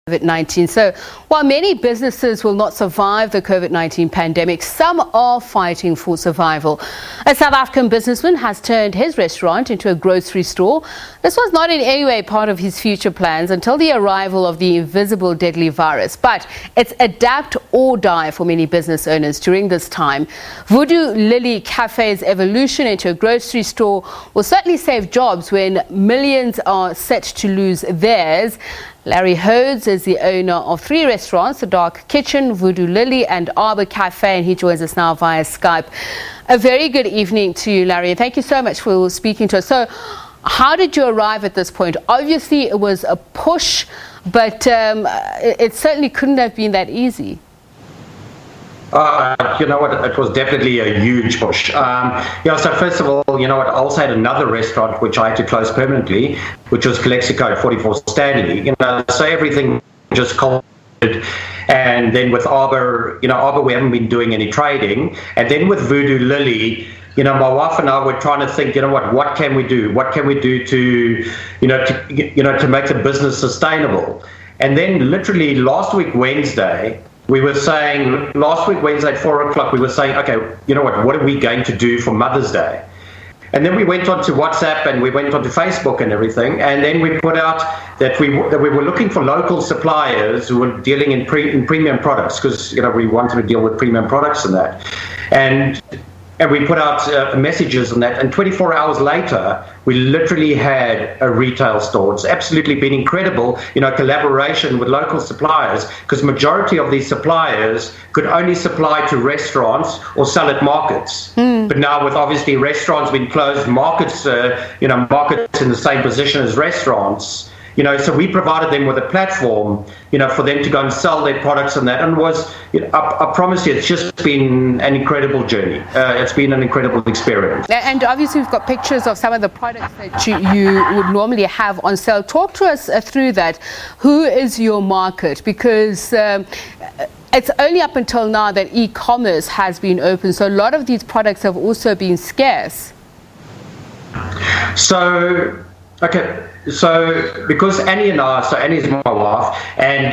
COVID-19. So while many businesses will not survive the COVID-19 pandemic, some are fighting for survival. A South African businessman has turned his restaurant into a grocery store. This was not in any way part of his future plans until the arrival of the invisible deadly virus. But it's adapt or die for many business owners during this time. Voodoo Lily Cafe's evolution into a grocery store will certainly save jobs when millions are set to lose theirs. Larry Hodes is the owner of 3 restaurants, The Dark Kitchen, Voodoo Lily and Arbour Cafe, and he joins us now via Skype. A very good evening to you, Larry. Thank you so much for speaking to us. So how did you arrive at this point? Obviously it was a push, but it certainly couldn't have been that easy. You know what, it was definitely a huge push. So first of all, you know what, I also had another restaurant which I had to close permanently, which was Code 44 Stanley. So everything just collapsed. And then with Arbour, Arbour, we haven't been doing any trading. And then with Voodoo Lily, my wife and I were trying to think, what can we do? What can we do to make the business sustainable? And then literally last week, Wednesday, we were saying, at 4 o'clock, we were saying, okay, what are we going to do for Mother's Day? And then we went on to WhatsApp and we went on to Facebook and everything. And then we put out that we were looking for local suppliers who were dealing in premium products, because, we wanted to deal with premium products and that. And we put out messages on that, and 24 hours later, we literally had a retail store. It's absolutely been incredible, collaboration with local suppliers, because majority of these suppliers could only supply to restaurants or sell at markets. But now with obviously restaurants being closed, markets markets in the same position as restaurants, so we provided them with a platform, for them to go and sell their products and that. And I promise you, it's just been an incredible journey. It's been an incredible experience. And obviously we've got pictures of some of the products that you would normally have on sale. Talk to us through that. Who is your market? Because it's only up until now that e-commerce has been open. So a lot of these products have also been scarce. So because Annie's my wife, and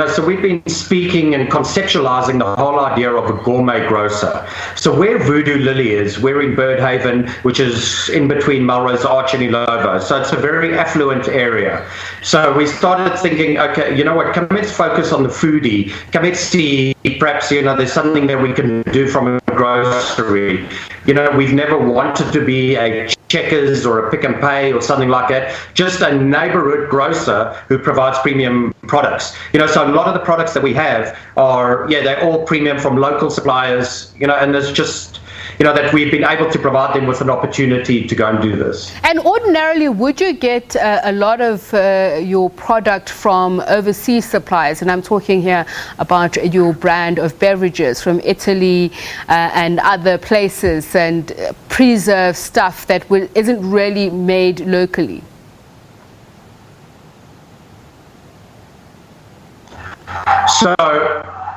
so we've been speaking and conceptualizing the whole idea of a gourmet grocer. So where Voodoo Lily is, we're in Birdhaven, which is in between Melrose Arch and Ilovo. So it's a very affluent area. So we started thinking, okay, come let's focus on the foodie. Come let's see, perhaps, there's something that we can do from a grocery. We've never wanted to be a Checkers or a Pick and Pay or something like that, just a neighborhood grocer who provides premium products. So a lot of the products that we have are, they're all premium from local suppliers, and there's just, that we've been able to provide them with an opportunity to go and do this. And ordinarily, would you get a lot of your product from overseas suppliers? And I'm talking here about your brand of beverages from Italy and other places, and preserved stuff that isn't really made locally. So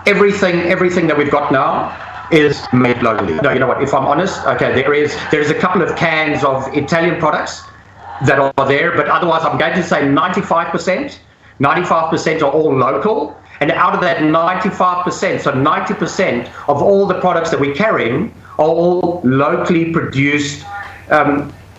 everything that we've got now is made locally. No, you know what, if I'm honest, okay, there is a couple of cans of Italian products that are there, but otherwise I'm going to say 95% are all local. And out of that 95%, so 90% of all the products that we're carrying are all locally produced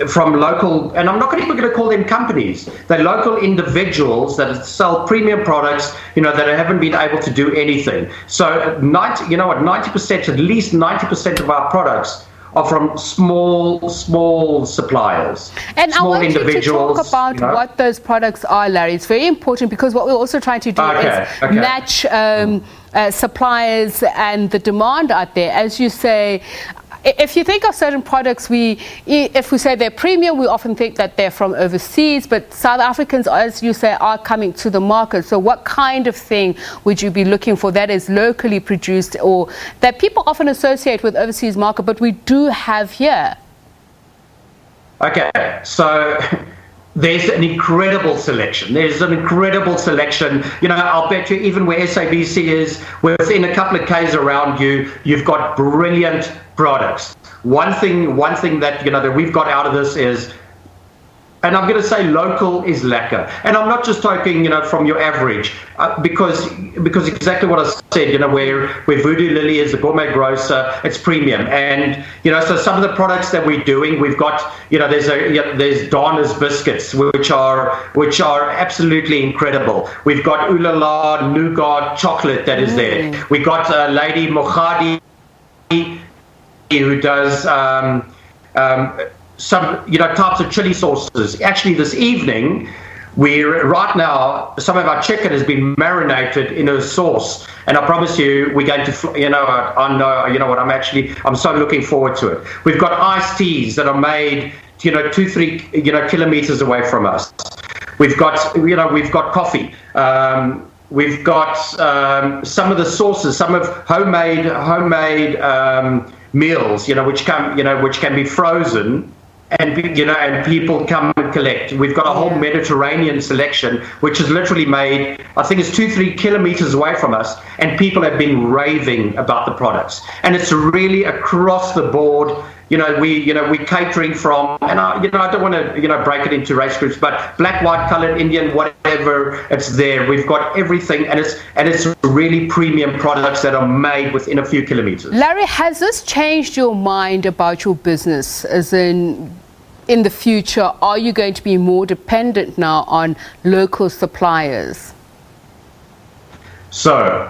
from local, and I'm not even going to call them companies. They're local individuals that sell premium products, that haven't been able to do anything. So 90%, at least 90% of our products are from small suppliers. And small I want individuals, you to talk about what those products are, Larry. It's very important, because what we're also trying to do is match suppliers and the demand out there. As you say, if you think of certain products, if we say they're premium, we often think that they're from overseas, but South Africans, as you say, are coming to the market. So what kind of thing would you be looking for that is locally produced, or that people often associate with overseas market, but we do have here? Okay, so there's an incredible selection. I'll bet you even where SABC is, within a couple of Ks around you, you've got brilliant products. One thing that that we've got out of this is And I'm going to say local is lekker. And I'm not just talking, from your average, because exactly what I said, where Voodoo Lily is a gourmet grocer, it's premium. And, so some of the products that we're doing, we've got, there's Donna's biscuits, which are absolutely incredible. We've got Ooh La La nougat chocolate that is there. We got Lady Mohadi, who does some types of chili sauces. Actually, this evening, right now some of our chicken has been marinated in a sauce, and I promise you we're going to I know what I'm so looking forward to it. We've got iced teas that are made 2-3 kilometers away from us. We've got coffee. We've got some of the sauces, some of homemade meals, which can be frozen, and people come and collect. We've got a whole Mediterranean selection, which is literally made, I think it's 2-3 kilometers away from us, and people have been raving about the products. And it's really across the board. We catering from, and I don't want to break it into race groups, but black, white, coloured, Indian, whatever, it's there. We've got everything, and it's really premium products that are made within a few kilometres. Larry, has this changed your mind about your business? As in the future, are you going to be more dependent now on local suppliers? So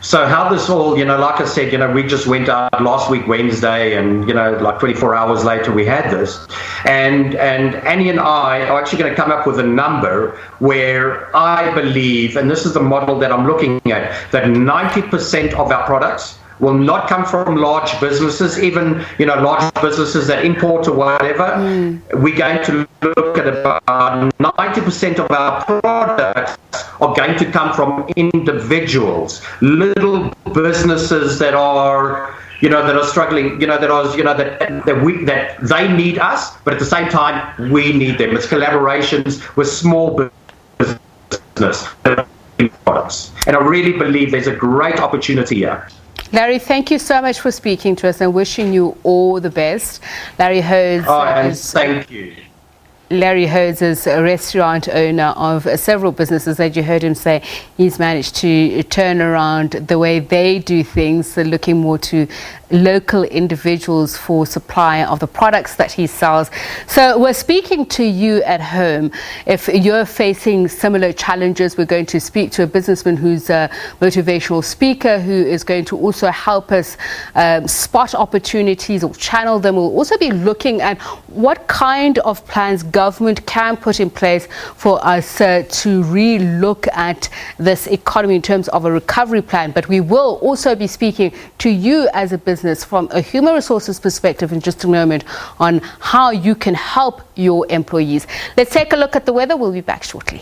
how this all, like I said, we just went out last week, Wednesday, and, like 24 hours later we had this. And Annie and I are actually going to come up with a number where I believe, and this is the model that I'm looking at, that 90% of our products will not come from large businesses, even, large businesses that import or whatever. We're going to look at about 90% of our products are going to come from individuals, little businesses that are, that are struggling, that they need us, but at the same time, we need them. It's collaborations with small business products. And I really believe there's a great opportunity here. Larry, thank you so much for speaking to us and wishing you all the best. Larry Hodes. Thank you. Larry Hodes is a restaurant owner of several businesses. As you heard him say, he's managed to turn around the way they do things, looking more to local individuals for supply of the products that he sells. So we're speaking to you at home. If you're facing similar challenges, we're going to speak to a businessman who's a motivational speaker who is going to also help us spot opportunities or channel them. We'll also be looking at what kind of plans government can put in place for us to re-look at this economy in terms of a recovery plan. But we will also be speaking to you as a business from a human resources perspective in just a moment on how you can help your employees. Let's take a look at the weather. We'll be back shortly.